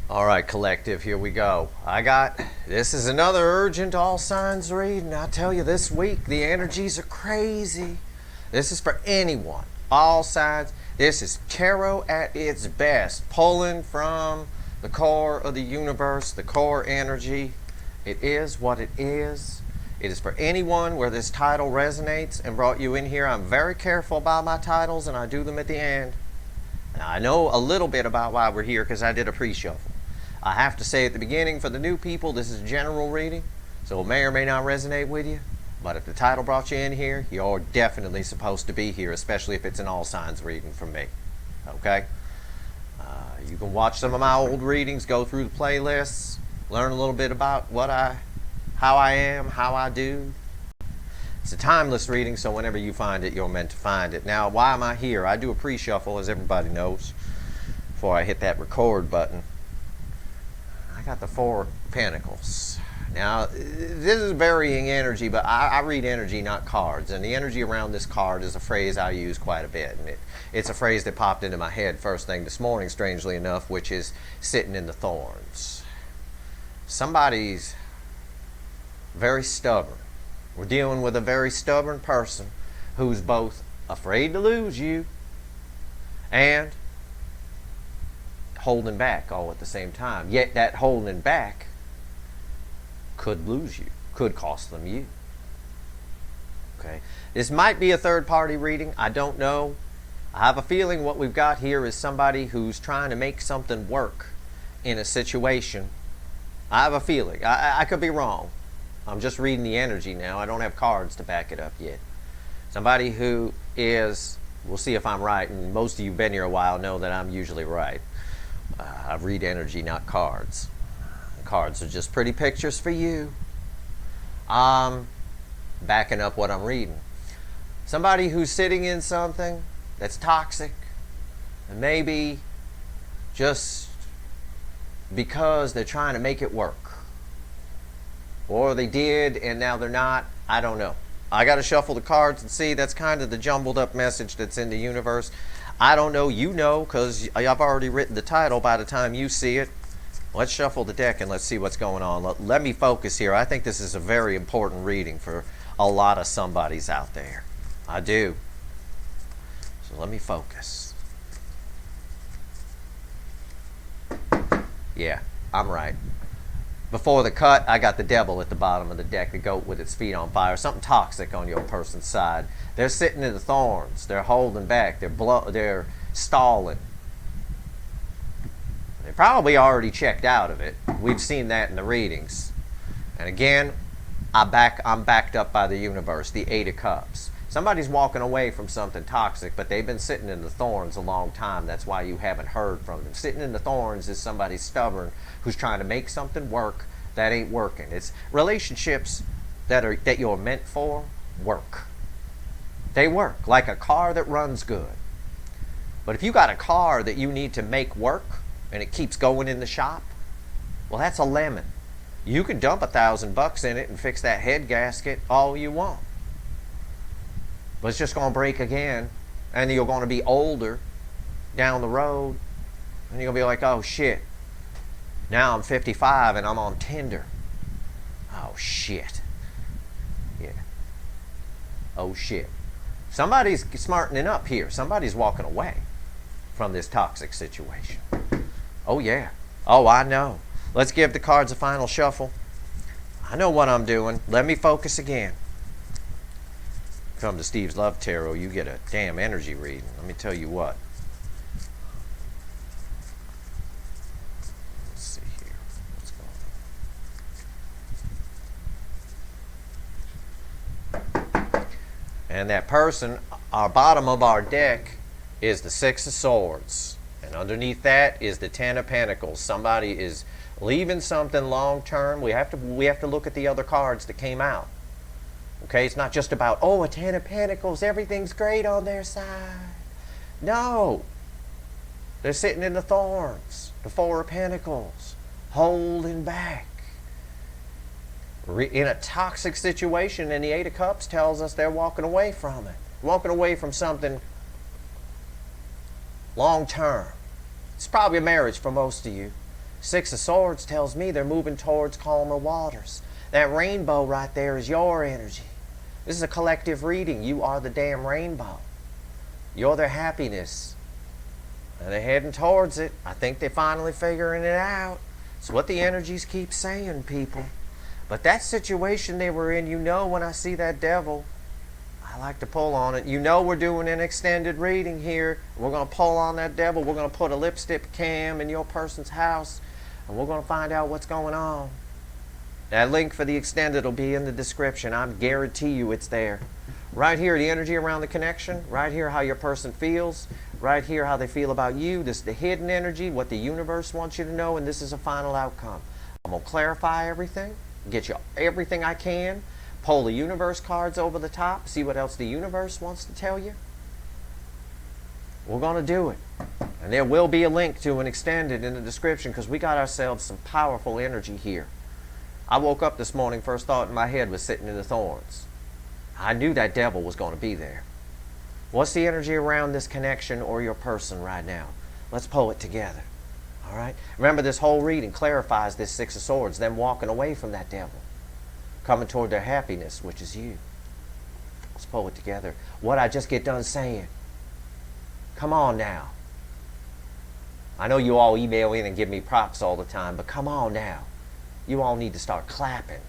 All right, collective, here we go. This is another urgent all signs reading. I tell you, this week the energies are crazy. This is for anyone, all signs. This is tarot at its best, pulling from the core of the universe, the core energy. It is what it is. It is for anyone where this title resonates and brought you in here. I'm very careful about my titles and I do them at the end. Now, I know a little bit about why we're here because I did a pre-shuffle. I have to say at the beginning, for the new people, this is a general reading, so it may or may not resonate with you. But if the title brought you in here, you're definitely supposed to be here, especially if it's an all signs reading from me. Okay? You can watch some of my old readings, go through the playlists, learn a little bit about how I am, how I do. It's a timeless reading, so whenever you find it, you're meant to find it. Now, why am I here? I do a pre-shuffle, as everybody knows, before I hit that record button. I got the Four of Pentacles. Now, this is varying energy, but I read energy, not cards. And the energy around this card is a phrase I use quite a bit. And it's a phrase that popped into my head first thing this morning, strangely enough, which is sitting in the thorns. Somebody's very stubborn. We're dealing with a very stubborn person who's both afraid to lose you and holding back all at the same time. Yet that holding back could lose you, could cost them you. Okay, this might be a third-party reading. I don't know. I have a feeling what we've got here is somebody who's trying to make something work in a situation. I have a feeling. I could be wrong. I'm just reading the energy now. I don't have cards to back it up yet. Somebody who is, we'll see if I'm right, and most of you who've been here a while know that I'm usually right. I read energy, not cards. Cards are just pretty pictures for you. Backing up what I'm reading. Somebody who's sitting in something that's toxic, and maybe just because they're trying to make it work. Or they did and now they're not. I don't know. I got to shuffle the cards and see. That's kind of the jumbled up message that's in the universe. I don't know. You know, because I've already written the title by the time you see it. Let's shuffle the deck and let's see what's going on. Let me focus here. I think this is a very important reading for a lot of somebodies out there. I do. So let me focus. Yeah, I'm right. Before the cut, I got the devil at the bottom of the deck, the goat with its feet on fire, something toxic on your person's side. They're sitting in the thorns. They're holding back. They're stalling. They probably already checked out of it. We've seen that in the readings. And again, I'm backed up by the universe, the Eight of Cups. Somebody's walking away from something toxic, but they've been sitting in the thorns a long time. That's why you haven't heard from them. Sitting in the thorns is somebody stubborn who's trying to make something work that ain't working. It's relationships that you're meant for work. They work like a car that runs good. But if you got a car that you need to make work and it keeps going in the shop, well, that's a lemon. You can dump $1,000 in it and fix that head gasket all you want. But it's just going to break again, and you're going to be older down the road, and you're going to be like, oh shit, now I'm 55 and I'm on Tinder. Oh shit. Yeah. Oh shit. Somebody's smartening up here. Somebody's walking away from this toxic situation. Oh yeah. Oh, I know. Let's give the cards a final shuffle. I know what I'm doing. Let me focus again. Come to Steve's Love Tarot, you get a damn energy reading. Let me tell you what. Let's see here. What's going on? And that person, our bottom of our deck is the Six of Swords. And underneath that is the Ten of Pentacles. Somebody is leaving something long term. We have to look at the other cards that came out. Okay, it's not just about, oh, a Ten of Pentacles, everything's great on their side. No. They're sitting in the thorns, the Four of Pentacles, holding back. In a toxic situation, and the Eight of Cups tells us they're walking away from it. Walking away from something long term. It's probably a marriage for most of you. Six of Swords tells me they're moving towards calmer waters. That rainbow right there is your energy. This is a collective reading. You are the damn rainbow. You're their happiness. And they're heading towards it. I think they're finally figuring it out. It's what the energies keep saying, people. But that situation they were in, you know, when I see that devil, I like to pull on it. You know we're doing an extended reading here. We're going to pull on that devil. We're going to put a lipstick cam in your person's house, and we're going to find out what's going on. That link for the extended will be in the description. I guarantee you it's there. Right here, the energy around the connection. Right here, how your person feels. Right here, how they feel about you. This is the hidden energy, what the universe wants you to know, and this is a final outcome. I'm going to clarify everything, get you everything I can, pull the universe cards over the top, see what else the universe wants to tell you. We're going to do it. And there will be a link to an extended in the description because we got ourselves some powerful energy here. I woke up this morning, first thought in my head was sitting in the thorns. I knew that devil was going to be there. What's the energy around this connection or your person right now? Let's pull it together. All right? Remember, this whole reading clarifies this Six of Swords, them walking away from that devil, coming toward their happiness, which is you. Let's pull it together. What I just get done saying. Come on now. I know you all email in and give me props all the time, but come on now. You all need to start clapping,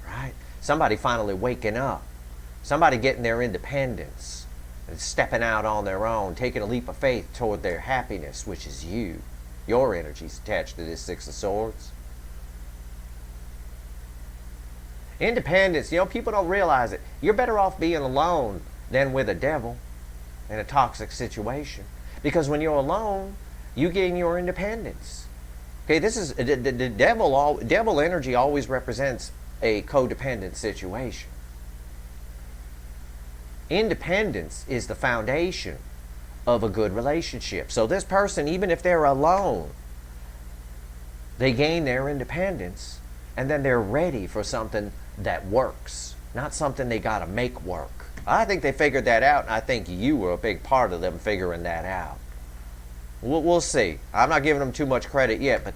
right? Somebody finally waking up. Somebody getting their independence and stepping out on their own, taking a leap of faith toward their happiness, which is you. Your energy's attached to this Six of Swords. Independence, you know, people don't realize it. You're better off being alone than with a devil in a toxic situation. Because when you're alone, you gain your independence. Okay, this is the devil energy always represents a codependent situation. Independence is the foundation of a good relationship. So this person, even if they're alone, they gain their independence and then they're ready for something that works, not something they got to make work. I think they figured that out, and I think you were a big part of them figuring that out. We'll see. I'm not giving them too much credit yet, but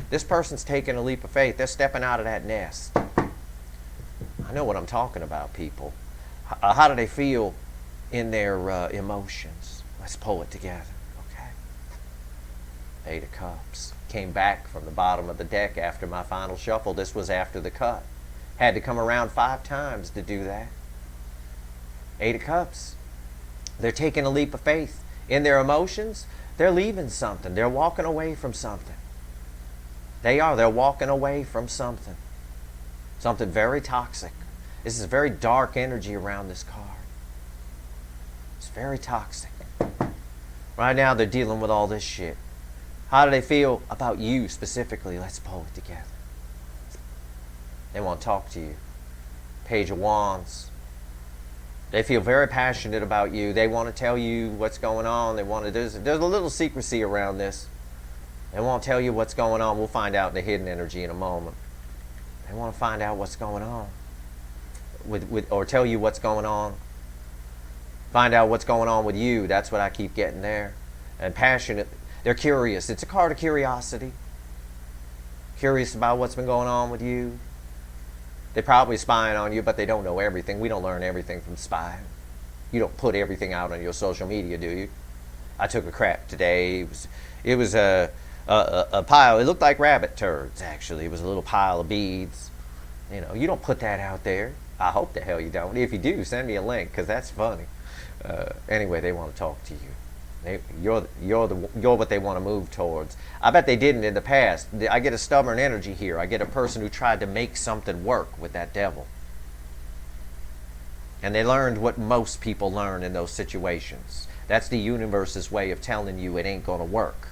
this person's taking a leap of faith. They're stepping out of that nest. I know what I'm talking about, people. How do they feel in their emotions? Let's pull it together, okay? Eight of Cups. Came back from the bottom of the deck after my final shuffle. This was after the cut. Had to come around 5 times to do that. Eight of Cups. They're taking a leap of faith. In their emotions, they're leaving something. They're walking away from something. They're walking away from something. Something very toxic. This is very dark energy around this card. It's very toxic. Right now they're dealing with all this shit. How do they feel about you specifically? Let's pull it together. They want to talk to you. Page of Wands. They feel very passionate about you. They want to tell you what's going on. There's a little secrecy around this. They won't tell you what's going on. We'll find out the hidden energy in a moment. They want to find out what's going on. Or tell you what's going on. Find out what's going on with you. That's what I keep getting there. And passionate. They're curious. It's a card of curiosity. Curious about what's been going on with you. They're probably spying on you, but they don't know everything. We don't learn everything from spying. You don't put everything out on your social media, do you? I took a crap today. It was a pile. It looked like rabbit turds, actually. It was a little pile of beads. You know, you don't put that out there. I hope the hell you don't. If you do, send me a link, because that's funny. Anyway, they want to talk to you. You're what they want to move towards. I bet they didn't in the past. I get a stubborn energy here. I get a person who tried to make something work with that devil. And they learned what most people learn in those situations. That's the universe's way of telling you it ain't going to work.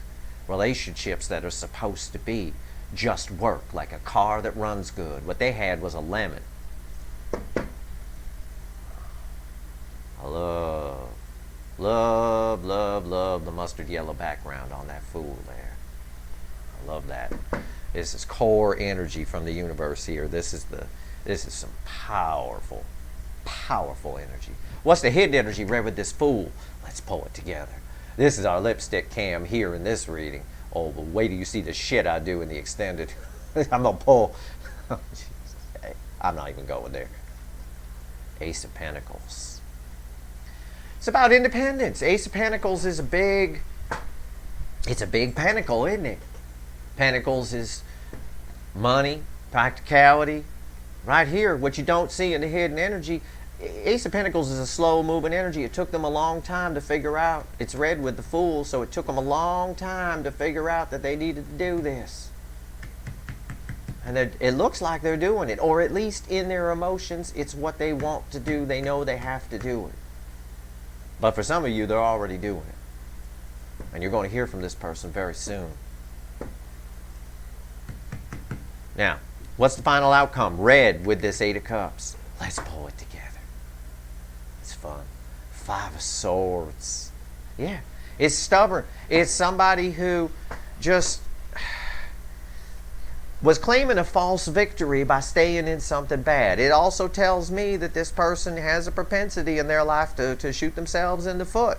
Relationships that are supposed to be just work, like a car that runs good. What they had was a lemon. I love the mustard yellow background on that fool there. I love that. This is core energy from the universe here. This is some powerful energy. What's the hidden energy right with this fool? Let's pull it together. This is our lipstick cam here in this reading. Oh, but wait till you see the shit I do in the extended. I'm gonna pull. Hey, I'm not even going there. Ace of Pentacles. It's about independence. Ace of Pentacles is it's a big pentacle, isn't it? Pentacles is money, practicality. Right here, what you don't see in the hidden energy, Ace of Pentacles is a slow-moving energy. It took them a long time to figure out. It's red with the Fool, so it took them a long time to figure out that they needed to do this. And it looks like they're doing it, or at least in their emotions, it's what they want to do. They know they have to do it. But for some of you, they're already doing it. And you're going to hear from this person very soon. Now, what's the final outcome? Red with this Eight of Cups. Let's pull it together. It's fun. Five of Swords. Yeah, it's stubborn. It's somebody who just was claiming a false victory by staying in something bad. It also tells me that this person has a propensity in their life to shoot themselves in the foot.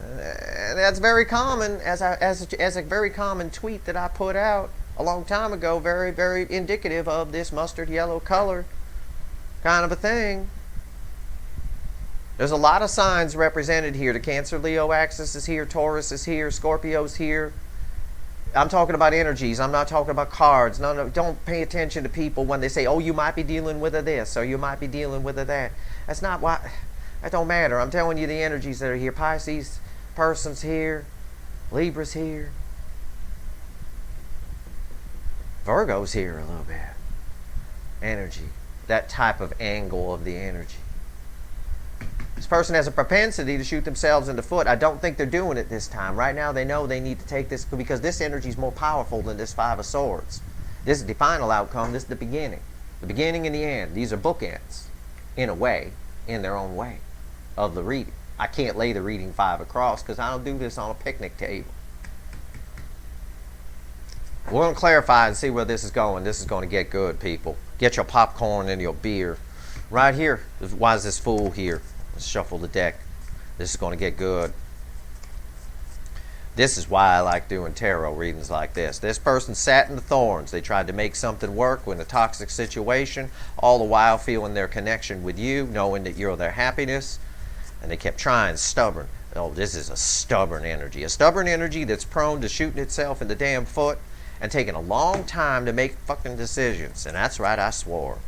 And that's very common, as a very common tweet that I put out a long time ago, very, very indicative of this mustard yellow color kind of a thing. There's a lot of signs represented here. The Cancer Leo axis is here, Taurus is here, Scorpio's here. I'm talking about energies. I'm not talking about cards. No, don't pay attention to people when they say, oh, you might be dealing with a this, or you might be dealing with a that. That's not what, that don't matter. I'm telling you the energies that are here. Pisces person's here. Libra's here. Virgo's here a little bit. Energy. That type of angle of the energy. This person has a propensity to shoot themselves in the foot. I don't think they're doing it this time. Right now they know they need to take this because this energy is more powerful than this Five of Swords. This is the final outcome. This is the beginning. The beginning and the end. These are bookends, in a way, in their own way, of the reading. I can't lay the reading five across because I don't do this on a picnic table. We're going to clarify and see where this is going. This is going to get good, people. Get your popcorn and your beer. Right here. Why is this Fool here? Let's shuffle the deck. This is going to get good. This is why I like doing tarot readings like this. This person sat in the thorns. They tried to make something work in a toxic situation, all the while feeling their connection with you, knowing that you're their happiness, and they kept trying, stubborn. Oh, this is a stubborn energy. A stubborn energy that's prone to shooting itself in the damn foot and taking a long time to make fucking decisions. And that's right, I swore.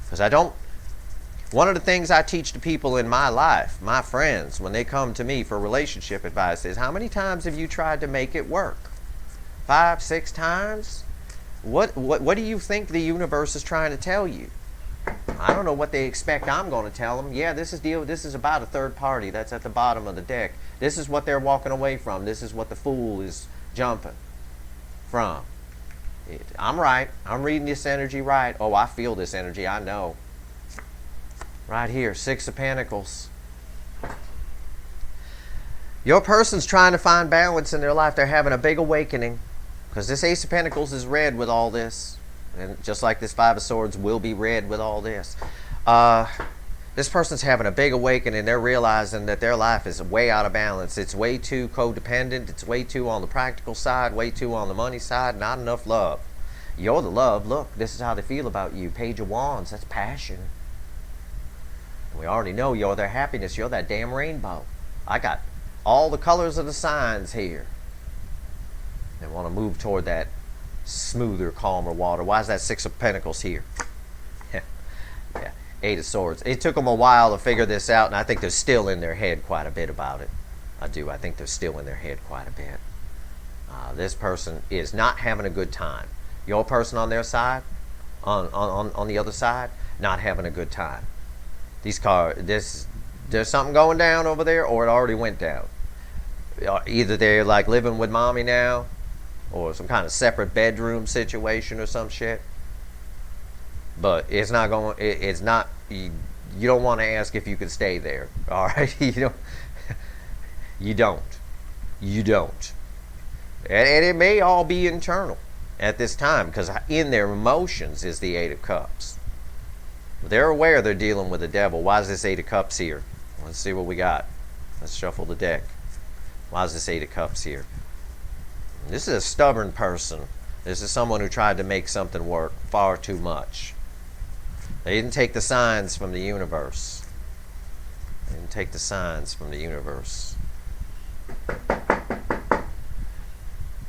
Because I don't... One of the things I teach to people in my life, my friends, when they come to me for relationship advice is, how many times have you tried to make it work? 5, 6 times? What do you think the universe is trying to tell you? I don't know what they expect I'm going to tell them. Yeah, this is about a third party that's at the bottom of the deck. This is what they're walking away from. This is what the Fool is jumping from. I'm right. I'm reading this energy right. Oh, I feel this energy. I know. Right here, Six of Pentacles. Your person's trying to find balance in their life. They're having a big awakening. Because this Ace of Pentacles is red with all this. And just like this Five of Swords will be red with all this. This person's having a big awakening. They're realizing that their life is way out of balance. It's way too codependent. It's way too on the practical side. Way too on the money side. Not enough love. You're the love. Look, this is how they feel about you. Page of Wands. That's passion. We already know you're their happiness. You're that damn rainbow. I got all the colors of the signs here. They want to move toward that smoother, calmer water. Why is that Six of Pentacles here? Yeah, Eight of Swords. It took them a while to figure this out, and I think they're still in their head quite a bit about it. I do. I think they're still in their head quite a bit. This person is not having a good time. Your person on their side, on the other side, not having a good time. These cards, there's something going down over there, or it already went down. Either they're like living with mommy now, or some kind of separate bedroom situation or some shit. But it's not going. It's not. You don't want to ask if you can stay there. All right, you don't. You don't. You don't. And it may all be internal at this time, because in their emotions is the Eight of Cups. They're aware they're dealing with the devil. Why is this Eight of Cups here? Let's see what we got. Let's shuffle the deck. Why is this Eight of Cups here? This is a stubborn person. This is someone who tried to make something work far too much. They didn't take the signs from the universe. They didn't take the signs from the universe.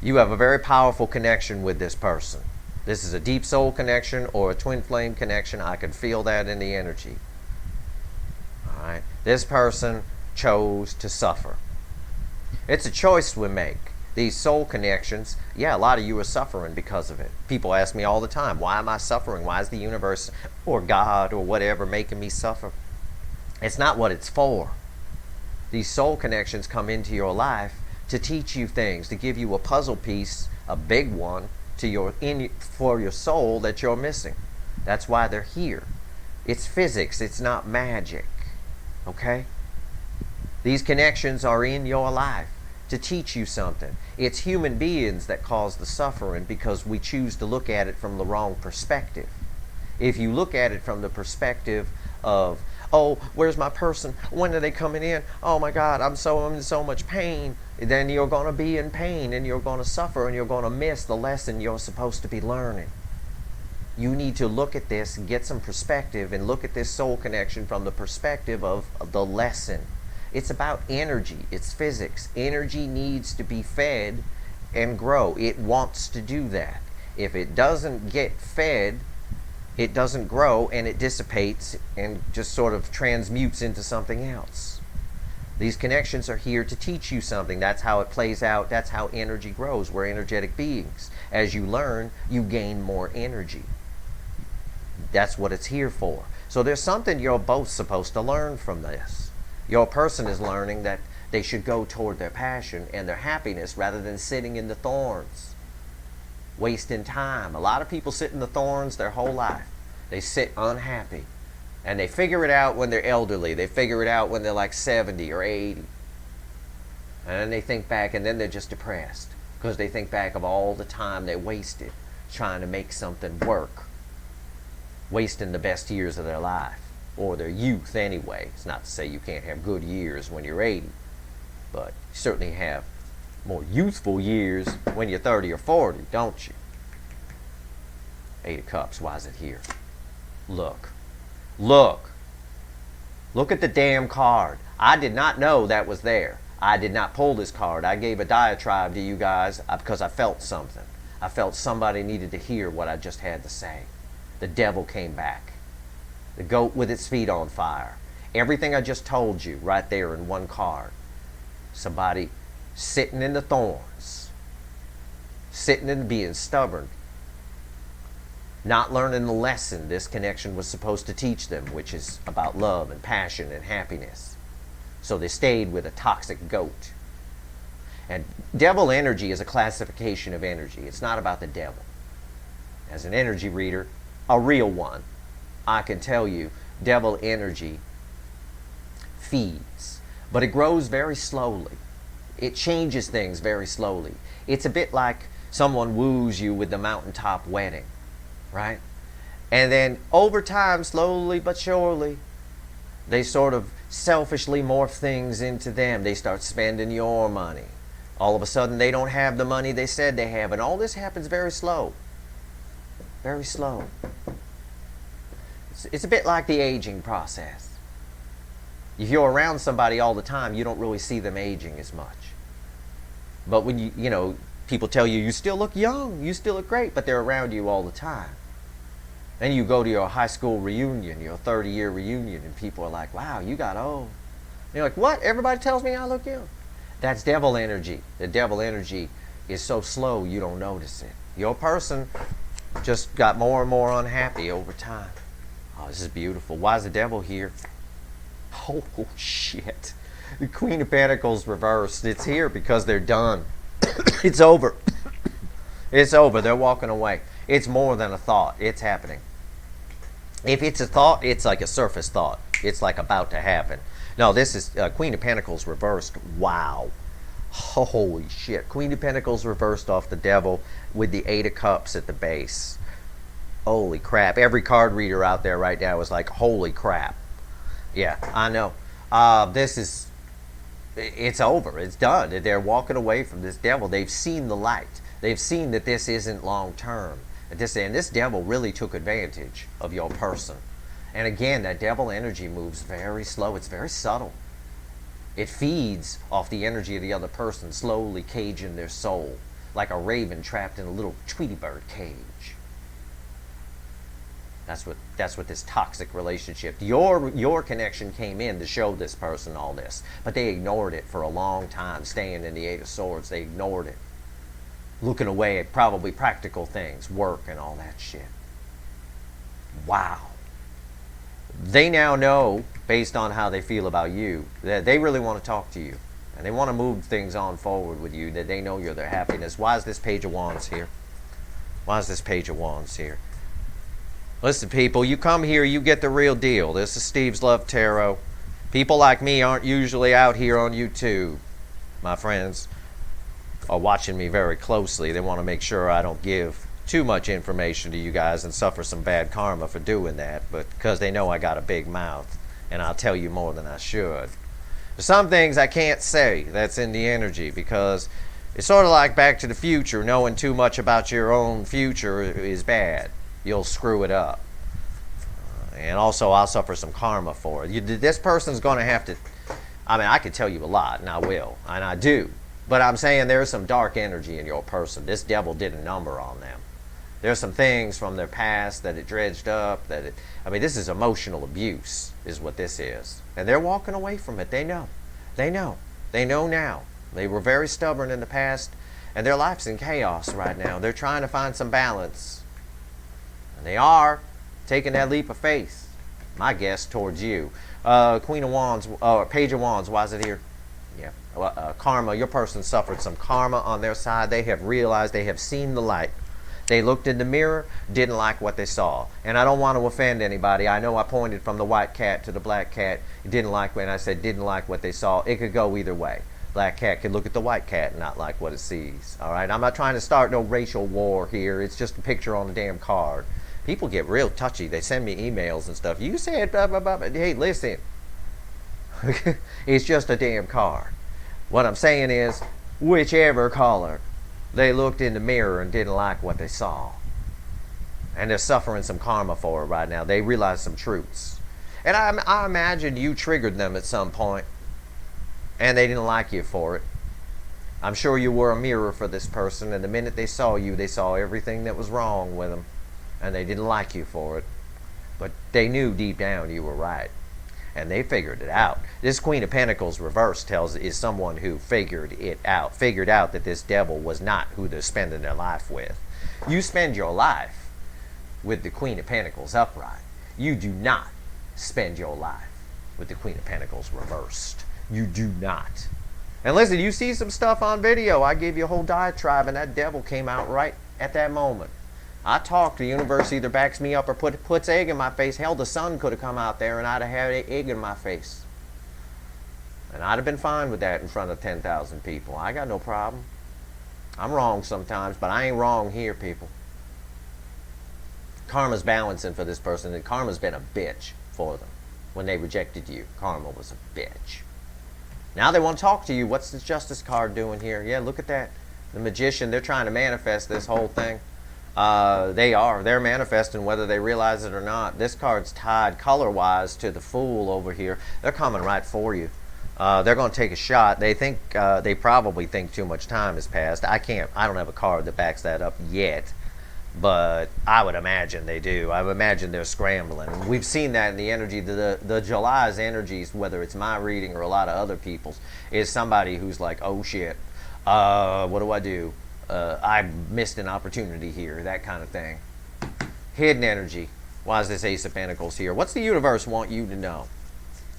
You have a very powerful connection with this person. This is a deep soul connection or a twin flame connection. I can feel that in the energy. All right. This person chose to suffer. It's a choice we make. These soul connections, yeah, a lot of you are suffering because of it. People ask me all the time, why am I suffering? Why is the universe or God or whatever making me suffer? It's not what it's for. These soul connections come into your life to teach you things, to give you a puzzle piece, a big one, for your soul that you're missing. That's why they're here. It's physics, it's not magic. Okay? These connections are in your life to teach you something. It's human beings that cause the suffering because we choose to look at it from the wrong perspective. If you look at it from the perspective of, oh, where's my person? When are they coming in? Oh my God, I'm in so much pain. Then you're going to be in pain and you're going to suffer and you're going to miss the lesson you're supposed to be learning. You need to look at this and get some perspective and look at this soul connection from the perspective of the lesson. It's about energy. It's physics. Energy needs to be fed and grow. It wants to do that. If it doesn't get fed, it doesn't grow and it dissipates and just sort of transmutes into something else. These connections are here to teach you something. That's how it plays out. That's how energy grows. We're energetic beings. As you learn, you gain more energy. That's what it's here for. So there's something you're both supposed to learn from this. Your person is learning that they should go toward their passion and their happiness rather than sitting in the thorns, wasting time. A lot of people sit in the thorns their whole life. They sit unhappy. And they figure it out when they're elderly. They figure it out when they're like 70 or 80. And then they think back and then they're just depressed because they think back of all the time they wasted trying to make something work, wasting the best years of their life. Or their youth anyway. It's not to say you can't have good years when you're 80, but you certainly have more youthful years when you're 30 or 40, don't you? Eight of Cups, why is it here? Look. Look. Look at the damn card. I did not know that was there. I did not pull this card. I gave a diatribe to you guys because I felt something. I felt somebody needed to hear what I just had to say. The devil came back. The goat with its feet on fire. Everything I just told you right there in one card. Somebody sitting in the thorns. Sitting and being stubborn. Not learning the lesson this connection was supposed to teach them, which is about love and passion and happiness. So they stayed with a toxic goat. And devil energy is a classification of energy. It's not about the devil. As an energy reader, a real one, I can tell you, devil energy feeds, but it grows very slowly. It changes things very slowly. It's a bit like someone woos you with the mountaintop wedding, right? And then over time, slowly but surely, they sort of selfishly morph things into them. They start spending your money. All of a sudden, they don't have the money they said they have, and all this happens very slow. Very slow. It's a bit like the aging process. If you're around somebody all the time, you don't really see them aging as much. But when you know, people tell you, you still look young, you still look great, but they're around you all the time. Then you go to your high school reunion, your 30-year reunion, and people are like, wow, you got old. And you're like, what? Everybody tells me I look young. That's devil energy. The devil energy is so slow you don't notice it. Your person just got more and more unhappy over time. Oh, this is beautiful. Why is the devil here? Oh, shit. The Queen of Pentacles reversed. It's here because they're done. It's over. It's over. They're walking away. It's more than a thought. It's happening. If it's a thought, it's like a surface thought. It's like about to happen. No, this is Queen of Pentacles reversed. Wow. Holy shit. Queen of Pentacles reversed off the devil with the Eight of Cups at the base. Holy crap. Every card reader out there right now is like, holy crap. Yeah, I know. This is it's over. It's done. They're walking away from this devil. They've seen the light. They've seen that this isn't long term. And this devil really took advantage of your person. And again, that devil energy moves very slow. It's very subtle. It feeds off the energy of the other person, slowly caging their soul, like a raven trapped in a little Tweety bird cage. That's what this toxic relationship. Your connection came in to show this person all this, but they ignored it for a long time, staying in the Eight of Swords. They ignored it, looking away at probably practical things, work and all that shit. Wow. They now know, based on how they feel about you, that they really want to talk to you. And they want to move things on forward with you, that they know you're their happiness. Why is this Page of Wands here? Why is this Page of Wands here? Listen, people, you come here, you get the real deal. This is Steve's Love Tarot. People like me aren't usually out here on YouTube. My friends are watching me very closely. They want to make sure I don't give too much information to you guys and suffer some bad karma for doing that, but because they know I got a big mouth and I'll tell you more than I should. There's some things I can't say that's in the energy, because it's sort of like Back to the Future. Knowing too much about your own future is bad. You'll screw it up. And also, I'll suffer some karma for it. This person's going to have to, I mean, I could tell you a lot, and I will, and I do. But I'm saying there's some dark energy in your person. This devil did a number on them. There's some things from their past that it dredged up. I mean, this is emotional abuse, is what this is. And they're walking away from it. They know. They know. They know now. They were very stubborn in the past, and their life's in chaos right now. They're trying to find some balance. And they are taking that leap of faith, my guess, towards you. Queen of Wands, Page of Wands, why is it here? Yeah. Karma, your person suffered some karma on their side. They have realized, they have seen the light. They looked in the mirror, didn't like what they saw. And I don't want to offend anybody. I know I pointed from the white cat to the black cat. Didn't like when I said didn't like what they saw. It could go either way. Black cat could look at the white cat and not like what it sees. All right? I'm not trying to start no racial war here. It's just a picture on the damn card. People get real touchy. They send me emails and stuff. You said blah, blah, blah. Hey, listen. It's just a damn card. What I'm saying is, whichever color, they looked in the mirror and didn't like what they saw. And they're suffering some karma for it right now. They realize some truths. And I imagine you triggered them at some point, and they didn't like you for it. I'm sure you were a mirror for this person, and the minute they saw you, they saw everything that was wrong with them. And they didn't like you for it. But they knew deep down you were right. And they figured it out. This Queen of Pentacles reversed is someone who figured it out. Figured out that this devil was not who they're spending their life with. You spend your life with the Queen of Pentacles upright. You do not spend your life with the Queen of Pentacles reversed. You do not. And listen, you see some stuff on video. I gave you a whole diatribe, and that devil came out right at that moment. I talked, the universe either backs me up or puts egg in my face. Hell, the sun could have come out there and I'd have had egg in my face. And I'd have been fine with that in front of 10,000 people. I got no problem. I'm wrong sometimes, but I ain't wrong here, people. Karma's balancing for this person, and karma's been a bitch for them. When they rejected you, karma was a bitch. Now they want to talk to you. What's the Justice card doing here? Yeah, look at that. The Magician, they're trying to manifest this whole thing. They're manifesting whether they realize it or not. This card's tied color-wise to the Fool over here. They're coming right for you. They're going to take a shot. They think, they probably think too much time has passed. I don't have a card that backs that up yet, but I would imagine they do. I would imagine they're scrambling. We've seen that in the energy. The July's energies, whether it's my reading or a lot of other people's, is somebody who's like, oh shit, what do I do? I missed an opportunity here, that kind of thing. Hidden energy. Why is this Ace of Pentacles here? What's the universe want you to know?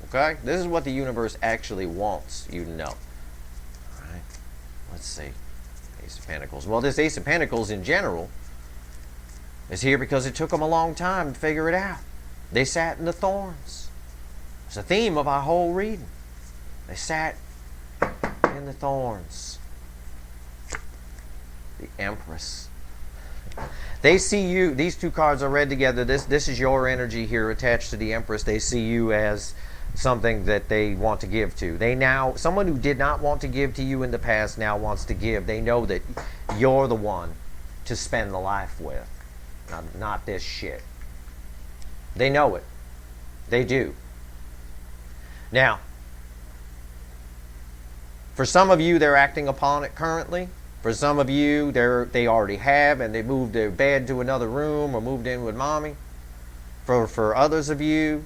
Okay? This is what the universe actually wants you to know. Alright. Let's see. Ace of Pentacles. Well, this Ace of Pentacles in general is here because it took them a long time to figure it out. They sat in the thorns. It's a theme of our whole reading. They sat in the thorns. The Empress. They see you, these two cards are read together. This is your energy here attached to the Empress. They see you as something that they want to give to. They now, someone who did not want to give to you in the past now wants to give. They know that you're the one to spend the life with, not this shit. They know it. They do. Now, for some of you, they're acting upon it currently. For some of you, they already have, and they moved their bed to another room or moved in with mommy. For others of you,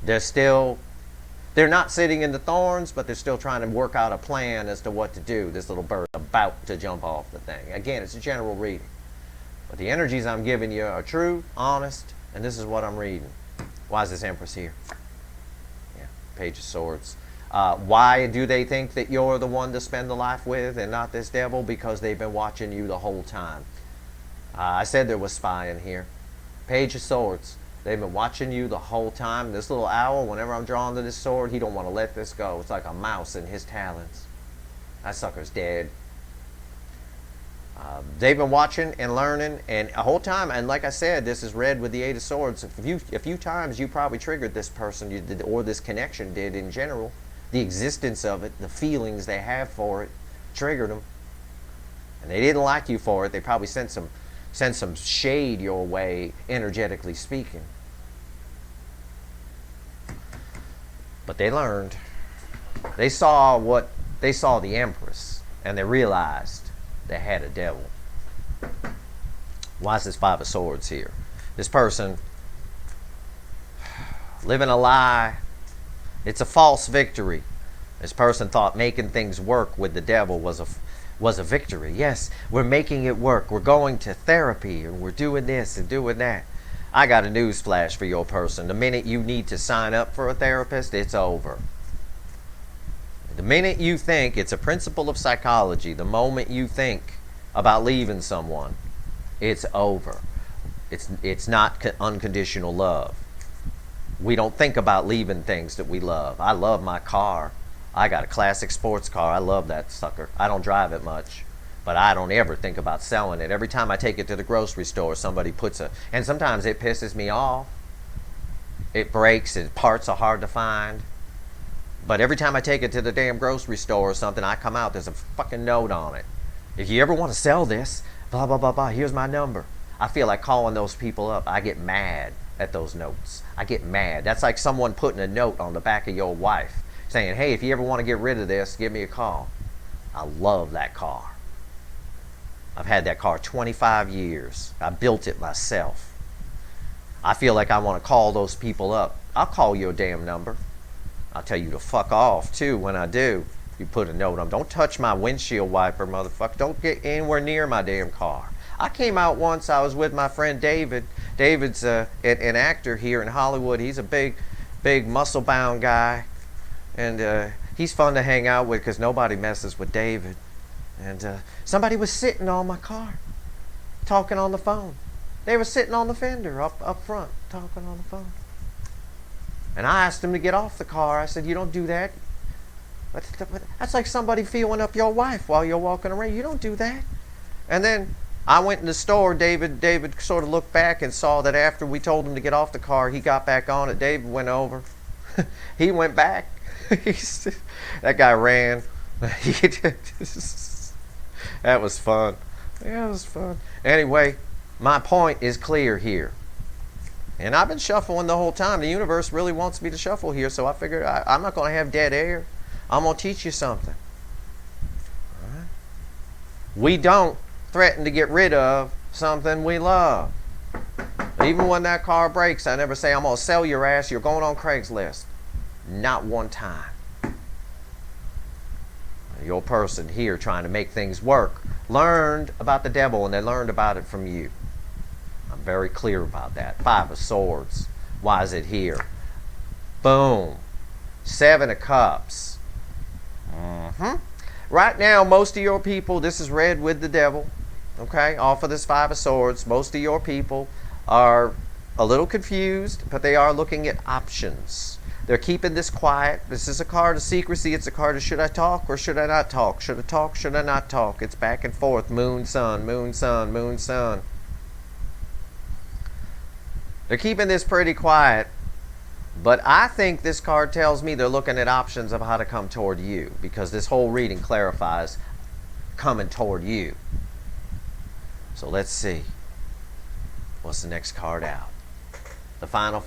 they're not sitting in the thorns, but they're still trying to work out a plan as to what to do. This little bird about to jump off the thing. Again, it's a general reading. But the energies I'm giving you are true, honest, and this is what I'm reading. Why is this Empress here? Yeah, Page of Swords. Why do they think that you're the one to spend the life with and not this devil? Because they've been watching you the whole time. I said there was spying here. Page of Swords. They've been watching you the whole time. This little owl, whenever I'm drawn to this sword, he don't want to let this go. It's like a mouse in his talons. That sucker's dead. They've been watching and learning, and a whole time, and like I said, this is read with the Eight of Swords. A few times you probably triggered this person, or this connection did in general. The existence of it, the feelings they have for it, triggered them. And they didn't like you for it. They probably sent some shade your way, energetically speaking. But they learned. They saw the Empress, and they realized they had a devil. Why is this Five of Swords here? This person living a lie. It's a false victory. This person thought making things work with the devil was a victory. Yes, we're making it work. We're going to therapy, and we're doing this and doing that. I got a news flash for your person. The minute you need to sign up for a therapist, it's over. The minute you think, it's a principle of psychology, the moment you think about leaving someone, it's over. It's not unconditional love. We don't think about leaving things that we love. I love my car. I got a classic sports car. I love that sucker. I don't drive it much, but I don't ever think about selling it. Every time I take it to the grocery store, somebody and sometimes it pisses me off. It breaks and parts are hard to find. But every time I take it to the damn grocery store or something, I come out, there's a fucking note on it. If you ever want to sell this, blah, blah, blah, blah, here's my number. I feel like calling those people up. I get mad at those notes. I get mad. That's like someone putting a note on the back of your wife saying, hey, if you ever want to get rid of this, give me a call. I love that car. I've had that car 25 years. I built it myself. I feel like I want to call those people up. I'll call your damn number. I'll tell you to fuck off too when I do. You put a note on. Don't touch my windshield wiper, motherfucker. Don't get anywhere near my damn car. I came out once. I was with my friend David. David's an actor here in Hollywood. He's a big muscle-bound guy. And he's fun to hang out with because nobody messes with David. And somebody was sitting on my car, talking on the phone. They were sitting on the fender up front, talking on the phone. And I asked him to get off the car. I said, you don't do that. That's like somebody feeling up your wife while you're walking around. You don't do that. And then I went in the store. David sort of looked back and saw that after we told him to get off the car, he got back on it. David went over. He went back. That guy ran. That was fun. Yeah, it was fun. Anyway, my point is clear here. And I've been shuffling the whole time. The universe really wants me to shuffle here, so I figured I'm not going to have dead air. I'm going to teach you something. All right? We don't threaten to get rid of something we love. Even when that car breaks, I never say, I'm going to sell your ass. You're going on Craigslist. Not one time. Your person here trying to make things work learned about the devil, and they learned about it from you. I'm very clear about that. Five of Swords. Why is it here? Boom. Seven of Cups. Right now, most of your people, this is read with the devil. Okay, off of this Five of Swords. Most of your people are a little confused, but they are looking at options. They're keeping this quiet. This is a card of secrecy. It's a card of should I talk or should I not talk? Should I talk? Should I not talk? It's back and forth. Moon, sun, moon, sun, moon, sun. They're keeping this pretty quiet But I think this card tells me they're looking at options of how to come toward you, because this whole reading clarifies coming toward you. So let's see. What's the next card out? The final.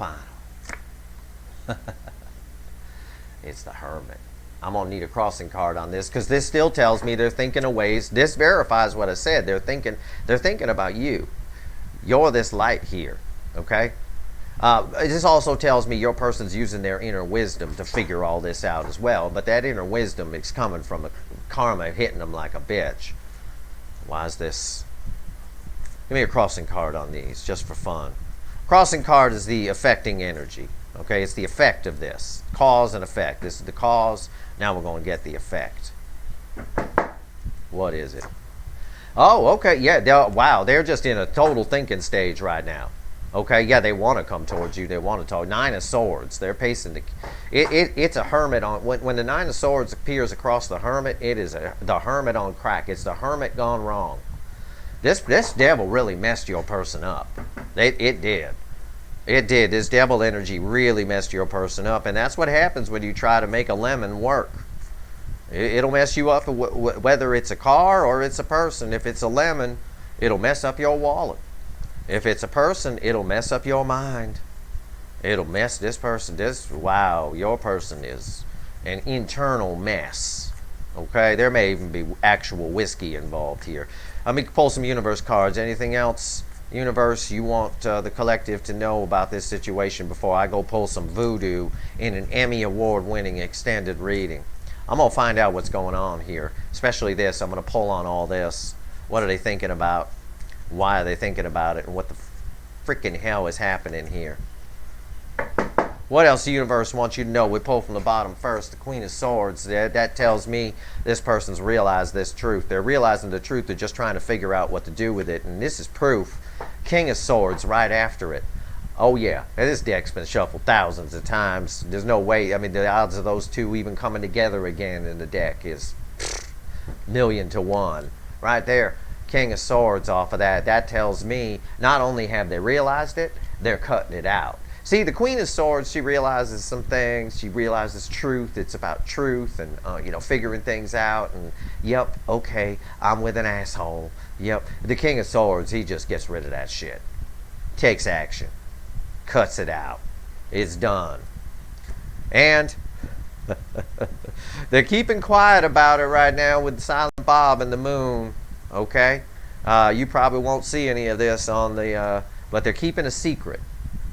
It's the Hermit. I'm going to need a crossing card on this, because this still tells me they're thinking of ways. This verifies what I said. They're thinking about you. You're this light here, okay? This also tells me your person's using their inner wisdom to figure all this out as well. But that inner wisdom is coming from a karma hitting them like a bitch. Why is this? Give me a crossing card on these, just for fun. Crossing card is the affecting energy. Okay, it's the effect of this. Cause and effect. This is the cause. Now we're going to get the effect. What is it? Oh, okay. Yeah, wow. They're just in a total thinking stage right now. Okay, yeah, they want to come towards you. They want to talk. Nine of Swords. They're pacing the. It's a hermit on. When the Nine of Swords appears across the hermit, it is the hermit on crack. It's the hermit gone wrong. This devil really messed your person up. It did. It did. This devil energy really messed your person up, and that's what happens when you try to make a lemon work. It'll mess you up, whether it's a car or it's a person. If it's a lemon, it'll mess up your wallet. If it's a person, it'll mess up your mind. It'll mess this person. Wow, your person is an internal mess. Okay, there may even be actual whiskey involved here. Let me pull some universe cards. Anything else, universe, you want the collective to know about this situation before I go pull some voodoo in an Emmy Award-winning extended reading? I'm going to find out what's going on here, especially this. I'm going to pull on all this. What are they thinking about? Why are they thinking about it? And what the freaking hell is happening here? What else the universe wants you to know? We pull from the bottom first. The Queen of Swords. That tells me this person's realized this truth. They're realizing the truth. They're just trying to figure out what to do with it. And this is proof. King of Swords right after it. Oh, yeah. This deck's been shuffled thousands of times. There's no way. I mean, the odds of those two even coming together again in the deck is 1,000,000 to 1. Right there. King of Swords off of that. That tells me not only have they realized it, they're cutting it out. See, the Queen of Swords, she realizes some things. She realizes truth. It's about truth and, figuring things out. And, yep, okay, I'm with an asshole. Yep. The King of Swords, he just gets rid of that shit. Takes action. Cuts it out. It's done. And they're keeping quiet about it right now with Silent Bob and the moon. Okay? You probably won't see any of this on the... but they're keeping a secret.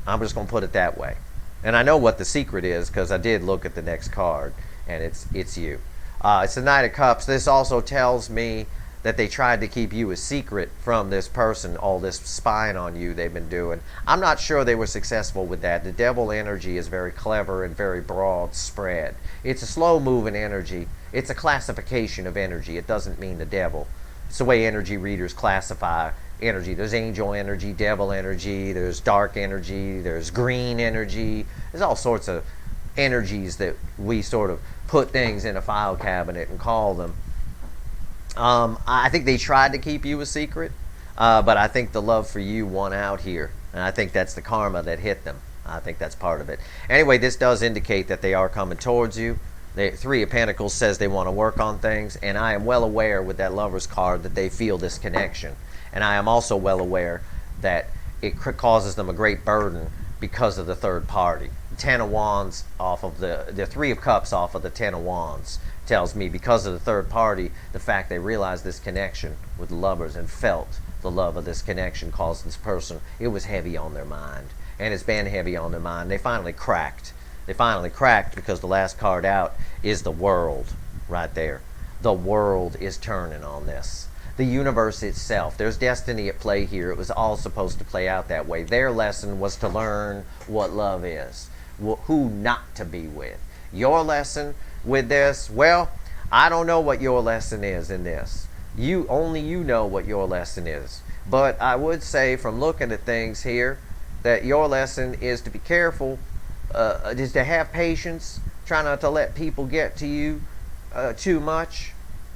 I'm just going to put it that way. And I know what the secret is because I did look at the next card, and it's you. It's the Knight of Cups. This also tells me that they tried to keep you a secret from this person, all this spying on you they've been doing. I'm not sure they were successful with that. The devil energy is very clever and very broad spread. It's a slow-moving energy. It's a classification of energy. It doesn't mean the devil. It's the way energy readers classify energy. There's angel energy, devil energy, there's dark energy, there's green energy. There's all sorts of energies that we sort of put things in a file cabinet and call them. I think they tried to keep you a secret, but I think the love for you won out here. And I think that's the karma that hit them. I think that's part of it. Anyway, this does indicate that they are coming towards you. The Three of Pentacles says they want to work on things, and I am well aware with that Lover's card that they feel this connection. And I am also well aware that it causes them a great burden because of the third party. The Ten of Wands off of the Three of Cups off of the Ten of Wands tells me because of the third party, the fact they realized this connection with lovers and felt the love of this connection caused this person, it was heavy on their mind. And it's been heavy on their mind. They finally cracked. They finally cracked because the last card out is the World right there. The world is turning on this. The universe itself. There's destiny at play here. It was all supposed to play out that way. Their lesson was to learn what love is, who not to be with. Your lesson with this, well, I don't know what your lesson is in this. Only you know what your lesson is. But I would say from looking at things here that your lesson is to be careful, is to have patience, try not to let people get to you too much.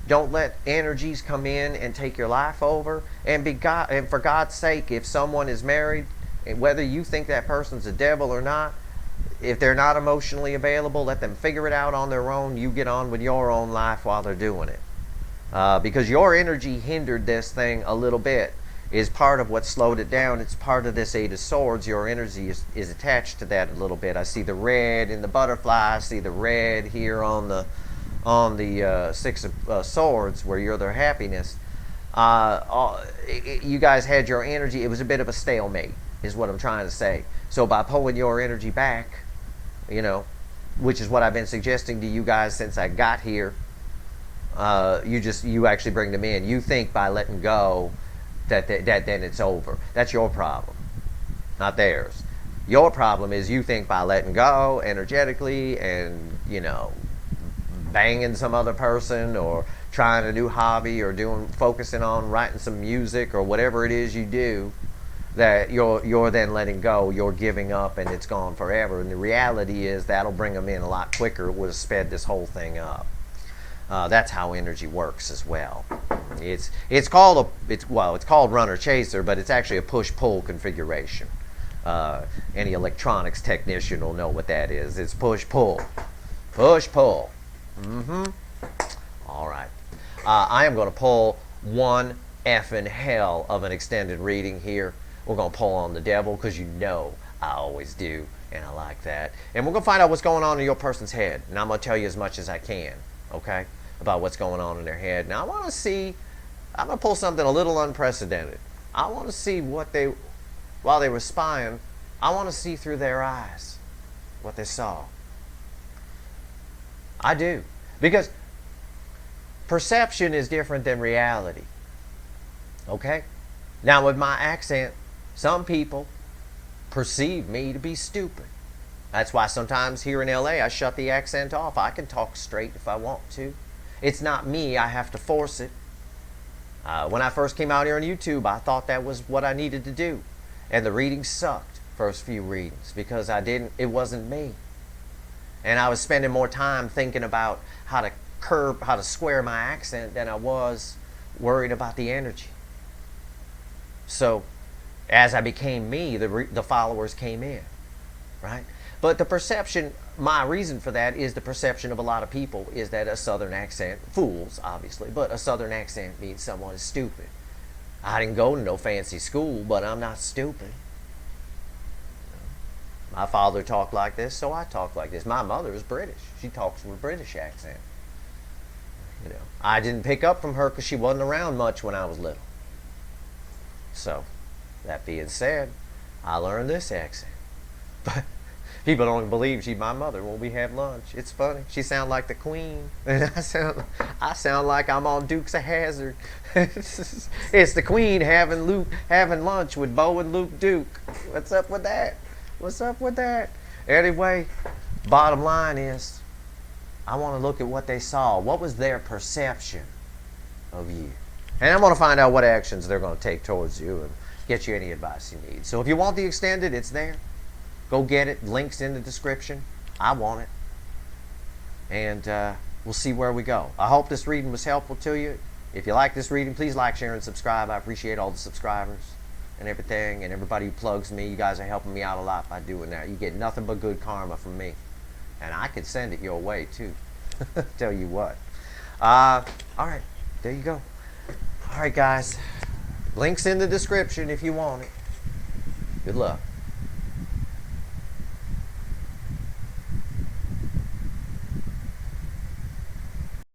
Don't let energies come in and take your life over. And for God's sake, if someone is married, and whether you think that person's a devil or not, if they're not emotionally available, let them figure it out on their own. You get on with your own life while they're doing it. Because your energy hindered this thing a little bit, is part of what slowed it down. It's part of this Eight of Swords. Your energy is attached to that a little bit. I see the red in the butterfly. I see the red here on the Six of Swords, where you're their happiness. You guys had your energy. It was a bit of a stalemate, is what I'm trying to say. So by pulling your energy back, you know, which is what I've been suggesting to you guys since I got here, you actually bring them in. You think by letting go that then it's over. That's your problem, not theirs. Your problem is you think by letting go energetically and, you know, banging some other person or trying a new hobby or focusing on writing some music or whatever it is you do, that you're then letting go, you're giving up, and it's gone forever. And the reality is that'll bring them in a lot quicker. It would have sped this whole thing up. That's how energy works as well. It's called runner chaser, but it's actually a push-pull configuration. Any electronics technician will know what that is. It's push-pull, push-pull. All right. I am going to pull one effing hell of an extended reading here. We're going to pull on the devil, because you know I always do, and I like that. And we're going to find out what's going on in your person's head. And I'm going to tell you as much as I can, okay, about what's going on in their head. Now, I'm going to pull something a little unprecedented. I want to see while they were spying, I want to see through their eyes what they saw. I do. Because perception is different than reality. Okay? Now, with my accent, some people perceive me to be stupid. That's why sometimes here in LA I shut the accent off. I can talk straight if I want to. It's not me, I have to force it. When I first came out here on YouTube, I thought that was what I needed to do. And the readings sucked, first few readings, because it wasn't me. And I was spending more time thinking about how to square my accent than I was worried about the energy. So, as I became me, the followers came in, right? But the perception, my reason for that is the perception of a lot of people is that a Southern accent, fools obviously, but a Southern accent means someone is stupid. I didn't go to no fancy school, but I'm not stupid. My father talked like this, so I talk like this. My mother is British. She talks with a British accent. You know, I didn't pick up from her because she wasn't around much when I was little. So, that being said, I learned this accent. But people don't believe she's my mother when we have lunch. It's funny. She sounds like the Queen, and I sound like I'm on Dukes of Hazzard. It's the Queen having lunch with Bo and Luke Duke. What's up with that? What's up with that? Anyway, bottom line is, I want to look at what they saw. What was their perception of you? And I'm going to find out what actions they're going to take towards you and get you any advice you need. So if you want the extended, it's there. Go get it. Links in the description. I want it. And we'll see where we go. I hope this reading was helpful to you. If you like this reading, please like, share, and subscribe. I appreciate all the subscribers and everything, and everybody who plugs me. You guys are helping me out a lot by doing that. You get nothing but good karma from me. And I could send it your way, too. Tell you what. All right. There you go. All right, guys. Links in the description if you want it. Good luck.